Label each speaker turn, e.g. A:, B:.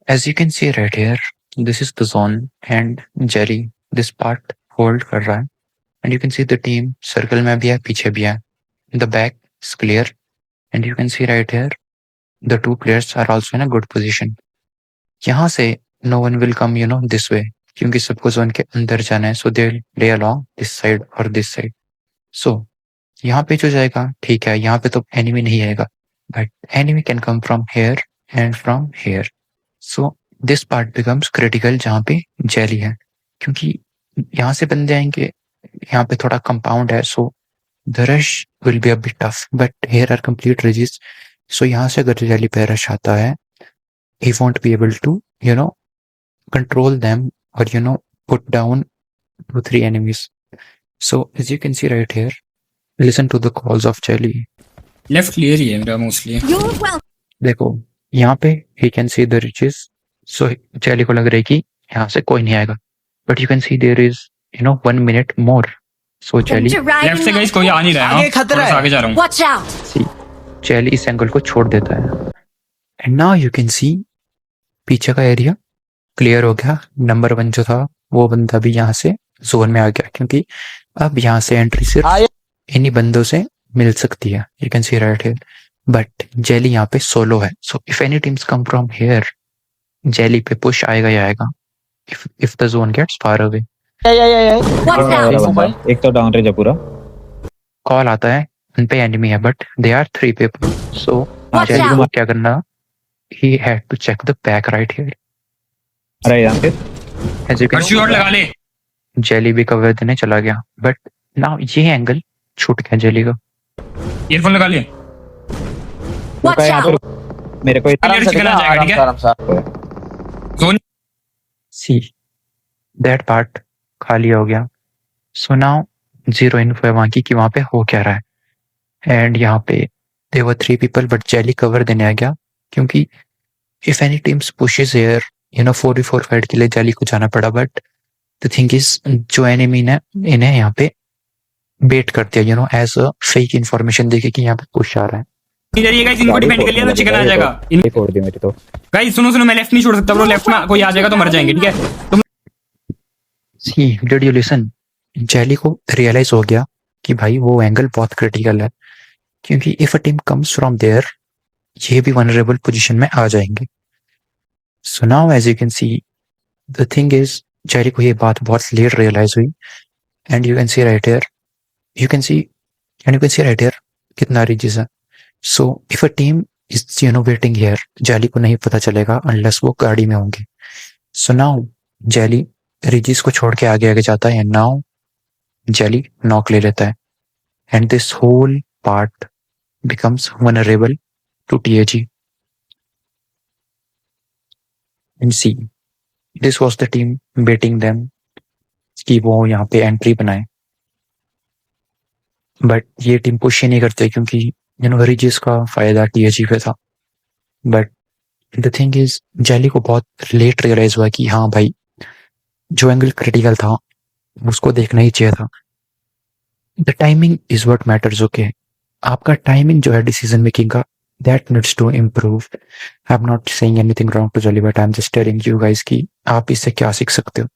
A: As you can see right here, this is the zone and Jelly this part hold कर रहा है and you can see the team circle में भी है पीछे भी है. The back is clear and you can see right here the two players are also in a good position. यहाँ से no one will come this way क्योंकि सबको जोन के अंदर जाना है so they'll play along this side or this side. So यहाँ पे जो जाएगा ठीक है, यहाँ पे तो enemy नहीं आएगा but enemy can come from here and from here. So this part becomes critical जहाँ पे Jelly है क्योंकि यहाँ से बंदे आएंगे, यहाँ पे थोड़ा compound है so the rush will be a bit tough but here are complete ridges. So यहाँ से अगर Jelly पे rush आता है he won't be able to control them or put down 2-3 enemies. So as you can see right here, listen to the calls of Jelly.
B: Left clear ही है मेरा mostly.
A: देखो यहाँ पे he can see the ridges. So Jelly को लग रहा है कि यहाँ से कोई नहीं आएगा but you can see there is 1 minute more. So Jelly
B: left से गाइस कोई आ नहीं रहा है.
C: आगे खतरा है.
B: आगे जा रहा हूँ.
D: Watch out!
A: see Jelly इस एंगल को छोड़ देता है and now you can see पीछे का एरिया क्लियर हो गया. नंबर 1 जो था वो बंदा भी यहाँ से जोन में आ गया क्योंकि अब यहाँ से एंट्री सिर्फ इन्हीं बंदों से मिल सकती है. You can see right here but Jelly यहाँ पे सोलो है. So if any teams come from here Jelly पे पुश आएगा ही आएगा if the zone gets far away.
D: Watch out!
C: एक तो डाउन रेंज है पूरा.
A: कॉल आता है उन पे एनिमी है but they are 3 people. So
D: Watch
A: Jelly
D: out!
A: को क्या करना, he had to check the back right here.
C: अरे यहाँ पे
A: एज यू कैन
B: कर्फ्यू और लगा ले.
A: Jelly भी कवर देने चला गया बट नाउ ये एंगल छूट गया Jelly का.
B: ईयरफोन लगा ले.
D: Watch
C: यहाँ
D: out!
C: पे मेरे को
B: क्लियर चिकन आ जाएगा. ठीक है. जोन
A: सी दैट पार्ट खाली हो गया. सो नाउ 0 इन्फो है वहां की कि वहां पे हो क्या रहा है एंड यहाँ पे दे वर 3 पीपल बट Jelly कवर देने आ गया क्योंकि if any teams pushes here 4v4 fight के लिए Jelly को जाना पड़ा बट द थिंग इज जो एनिमी ने इन्हें यहाँ पे बेट कर दिया एज अ फेक इन्फॉर्मेशन देके कि यहाँ पे पुश आ रहा है.
B: इधर ये गाइस इनको डिफेंड कर लिया तो चिकन आ जाएगा.
C: फोड़ दी मेरी तो.
B: गाइस सुनो मैं लेफ्ट नहीं छोड़ सकता ब्रो. लेफ्ट में कोई आ जाएगा तो मर जाएंगे. ठीक है. तुम
A: सी डिड यू लिसन, Jelly को रियलाइज हो गया कि भाई वो एंगल बहुत क्रिटिकल है क्योंकि if a team comes from there ये भी वनरेबल पोजीशन में आ जाएंगे. So now as you can see the thing is Jelly को ये बात बहुत लेट रियलाइज हुई and you can see right here कितना रीचेस है. So if a team is waiting here Jelly को नहीं पता चलेगा अनलेस वो गाड़ी में होंगे. सो नाउ Jelly रीचेस को छोड़ के आगे आगे जाता है एंड नाउ Jelly नॉक ले लेता है and this whole part becomes vulnerable to TAG. And see, this was the team baiting them कि वो यहाँ पे एंट्री बनाए बट ये टीम पुश ही नहीं करते क्योंकि रीजेस का फायदा TAG पे था. But the thing is Jelly को बहुत लेट रियलाइज हुआ कि हाँ भाई जो एंगल क्रिटिकल था उसको देखना ही चाहिए था. The timing is what matters. Okay, आपका टाइमिंग जो है डिसीजन मेकिंग का that needs to improve. I'm not saying anything wrong to Jelly but I'm just telling you guys कि आप इससे क्या सीख सकते हो.